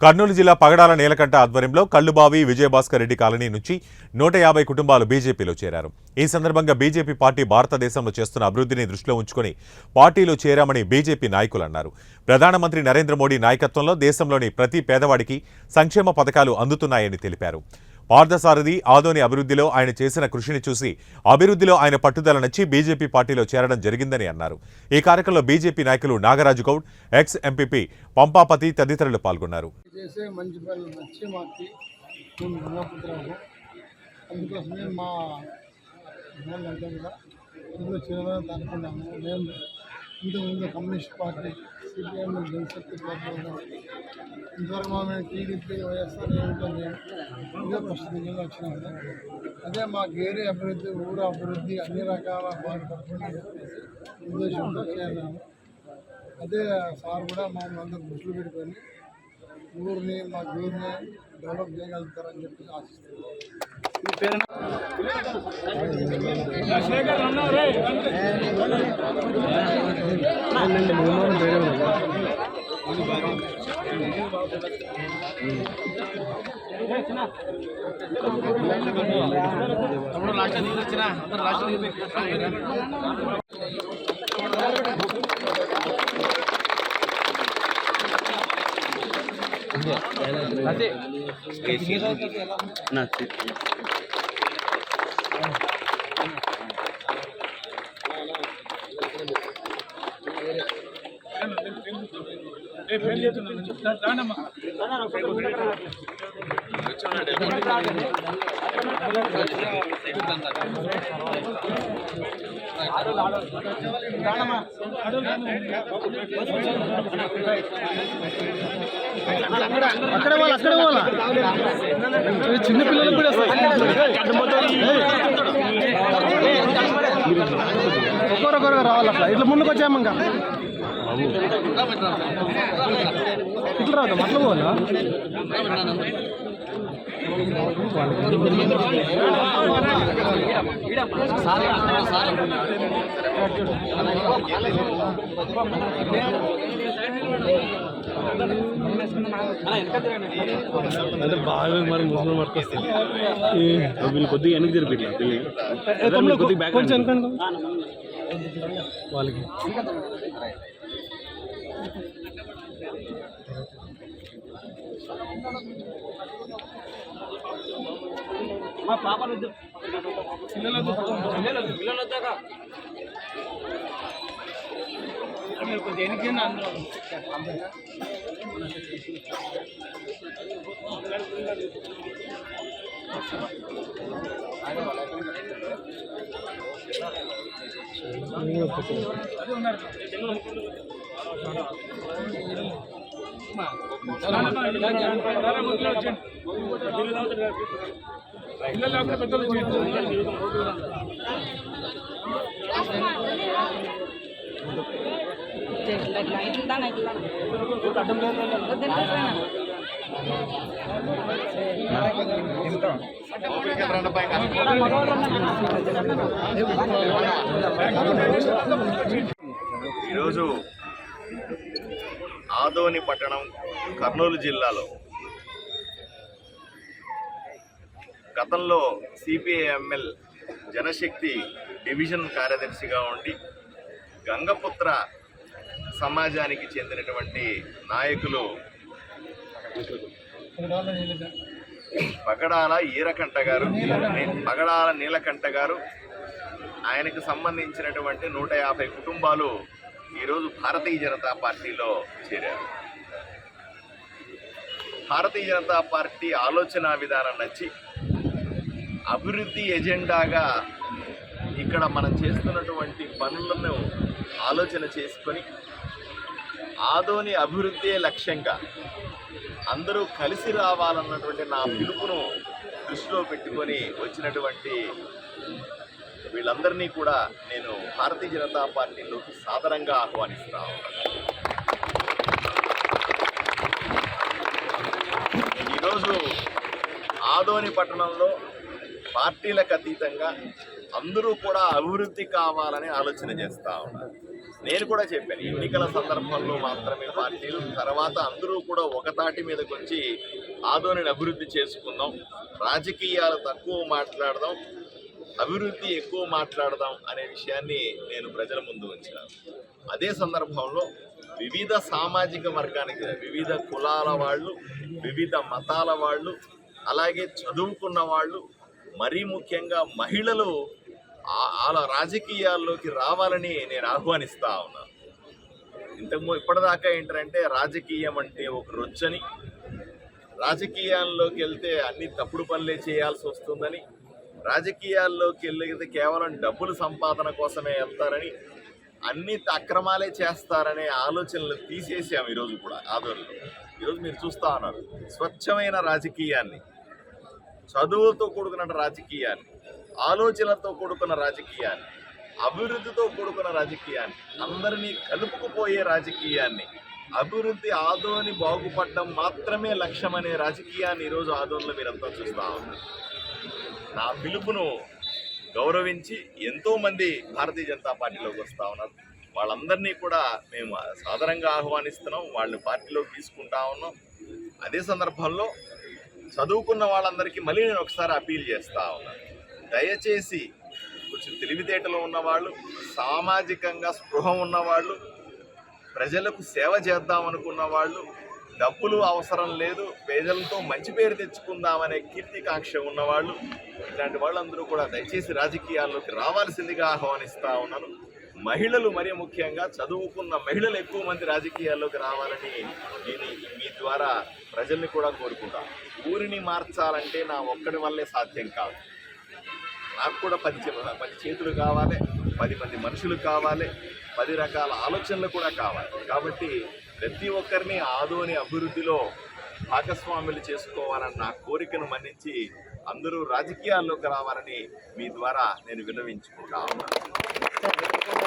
కర్నూలు జిల్లా పగడాల నీలకంఠ ఆధ్వర్యంలో కల్లుబావి విజయభాస్కర్ రెడ్డి కాలనీ నుంచి 150 కుటుంబాలు బీజేపీలో చేరారు. ఈ సందర్భంగా బీజేపీ పార్టీ భారతదేశంలో చేస్తున్న అభివృద్ధిని దృష్టిలో ఉంచుకొని పార్టీలో చేరామని బీజేపీ నాయకులు అన్నారు. ప్రధానమంత్రి నరేంద్ర మోడీ నాయకత్వంలో దేశంలోని ప్రతి పేదవాడికి సంక్షేమ పథకాలు అందుతున్నాయని తెలిపారు. పార్థసారథి ఆదోని అభివృద్ధిలో ఆయన చేసిన కృషిని చూసి అభివృద్ధిలో ఆయన పట్టుదల నచ్చి బీజేపీ పార్టీలో చేరడం జరిగిందని అన్నారు. ఈ కార్యక్రమంలో బీజేపీ నాయకులు నాగరాజు గౌడ్, ఎక్స్ ఎంపీపీ పంపాపతి తదితరులు పాల్గొన్నారు. ఇంతకుముందు కమ్యూనిస్ట్ పార్టీ సిపిఎం జనశక్తి పార్టీ ఇంతవరకు మేము టీడీపీ వైఎస్ఆర్ ఏమిటో మేము ఇదే ఫస్ట్ దిగులు వచ్చినాం కదా. అదే మా గేరే అభివృద్ధి ఊరు అభివృద్ధి అన్ని రకాల బాగుపడుతుంది ఉద్దేశంతో చేరాము. అదే సార్ కూడా మమ్మల్ని అందరూ దృష్టిలో పెట్టుకొని ఊరిని మా గేర్ని డెవలప్ చేయగలుగుతారని చెప్పి ఆశిస్తున్నాం. అక్కడ వాళ్ళ చిన్నపిల్లలకు కూడా ఒక్కొక్కరు రావాలి. అట్లా ఇట్లా ముందుకు వచ్చాము ఇంకా ఇట్లా రాదు అట్లా పోవాలా. అంటే బాగా మరి ముస్లిం వర్క్ వస్తుంది వీళ్ళు కొద్దిగా వెనక్కి జరిపి కొద్దిగా బ్యాక్ వాళ్ళకి మా పాపలు పిల్లలు వచ్చాక దేనికి ఈరోజు ఆదోని పట్టణం కర్నూలు జిల్లాలో గతంలో సిపిఐఎంఎల్ జనశక్తి డివిజన్ కార్యదర్శిగా ఉండి గంగపుత్ర సమాజానికి చెందినటువంటి నాయకులు పగడాల నీలకంఠ గారు ఆయనకు సంబంధించినటువంటి 150 కుటుంబాలు ఈరోజు భారతీయ జనతా పార్టీలో చేరారు. భారతీయ జనతా పార్టీ ఆలోచన విధానం నచ్చి అభివృద్ధి ఎజెండాగా ఇక్కడ మనం చేస్తున్నటువంటి పనులను ఆలోచన చేసుకొని ఆదోని అభివృద్ధి లక్ష్యంగా అందరూ కలిసి రావాలన్నటువంటి నా పిలుపును దృష్టిలో పెట్టుకొని వచ్చినటువంటి వీళ్ళందరినీ కూడా నేను భారతీయ జనతా పార్టీలోకి సాదరంగా ఆహ్వానిస్తున్నాను. ఈరోజు ఆదోని పట్టణంలో పార్టీలకు అతీతంగా అందరూ కూడా అభివృద్ధి కావాలని ఆలోచన చేస్తూ ఉన్నారు. నేను కూడా చెప్పాను, ఎన్నికల సందర్భంలో మాత్రమే పార్టీలు, తర్వాత అందరూ కూడా ఒకతాటి మీదకి వచ్చి ఆదోనిని అభివృద్ధి చేసుకుందాం, రాజకీయాలు తక్కువ మాట్లాడదాం, అభివృద్ధి ఎక్కువ మాట్లాడదాం అనే విషయాన్ని నేను ప్రజల ముందు ఉంచాను. అదే సందర్భంలో వివిధ సామాజిక వర్గానికి, వివిధ కులాల వాళ్ళు, వివిధ మతాల వాళ్ళు, అలాగే చదువుకున్న వాళ్ళు, మరీ ముఖ్యంగా మహిళలు అలా రాజకీయాల్లోకి రావాలని నేను ఆహ్వానిస్తా ఉన్నాను. ఇప్పటిదాకా ఏంటంటే రాజకీయం అంటే ఒక రొచ్చని, రాజకీయాల్లోకి వెళ్తే అన్ని తప్పుడు పనులే చేయాల్సి వస్తుందని, రాజకీయాల్లోకి వెళ్ళితే కేవలం డబ్బుల సంపాదన కోసమే వెళ్తారని, అన్ని అక్రమాలే చేస్తారనే ఆలోచనలు తీసేసాం ఈరోజు కూడా ఆదోళనలో. ఈరోజు మీరు చూస్తూ ఉన్నారు స్వచ్ఛమైన రాజకీయాన్ని, చదువులతో కూడుకున్న రాజకీయాన్ని, ఆలోచనలతో కూడుకున్న రాజకీయాన్ని, అభివృద్ధితో కూడుకున్న రాజకీయాన్ని, అందరినీ కలుపుకుపోయే రాజకీయాన్ని, అభివృద్ధి ఆదోని బాగుపడడం మాత్రమే లక్ష్యమనే రాజకీయాన్ని ఈరోజు ఆదోనిలో మీరంతా చూస్తూ ఉన్నారు. నా పిలుపును గౌరవించి ఎంతోమంది భారతీయ జనతా పార్టీలోకి వస్తూ ఉన్నారు. వాళ్ళందరినీ కూడా మేము సాదరంగా ఆహ్వానిస్తున్నాం, వాళ్ళని పార్టీలోకి తీసుకుంటా ఉన్నాం. అదే సందర్భంలో చదువుకున్న వాళ్ళందరికీ మళ్ళీ నేను ఒకసారి అపీల్ చేస్తూ ఉన్నాను, దయచేసి కొంచెం తెలివితేటలు ఉన్నవాళ్ళు, సామాజికంగా స్పృహ ఉన్నవాళ్ళు, ప్రజలకు సేవ చేద్దాం అనుకున్న వాళ్ళు, డబ్బులు అవసరం లేదు, ప్రజలతో మంచి పేరు తెచ్చుకుందామనే కీర్తికాంక్ష ఉన్నవాళ్ళు, ఇలాంటి వాళ్ళందరూ కూడా దయచేసి రాజకీయాల్లోకి రావాల్సిందిగా ఆహ్వానిస్తూ ఉన్నాను. మహిళలు మరీ ముఖ్యంగా చదువుకున్న మహిళలు ఎక్కువ మంది రాజకీయాల్లోకి రావాలని నేను మీ ద్వారా ప్రజల్ని కూడా కోరుకుంటాను. ఊరిని మార్చాలంటే నా ఒక్కడి వల్లే సాధ్యం కాదు, నాకు కూడా 10 చేతులు కావాలి, 10 మంది మనుషులు కావాలి, 10 రకాల ఆలోచనలు కూడా కావాలి. కాబట్టి ప్రతి ఒక్కరిని ఆదోని అభివృద్ధిలో భాగస్వాములు చేసుకోవాలన్న నా కోరికను మన్నించి అందరూ రాజకీయాల్లోకి రావాలని మీ ద్వారా నేను విన్నవించుకుంటా ఉన్నాను.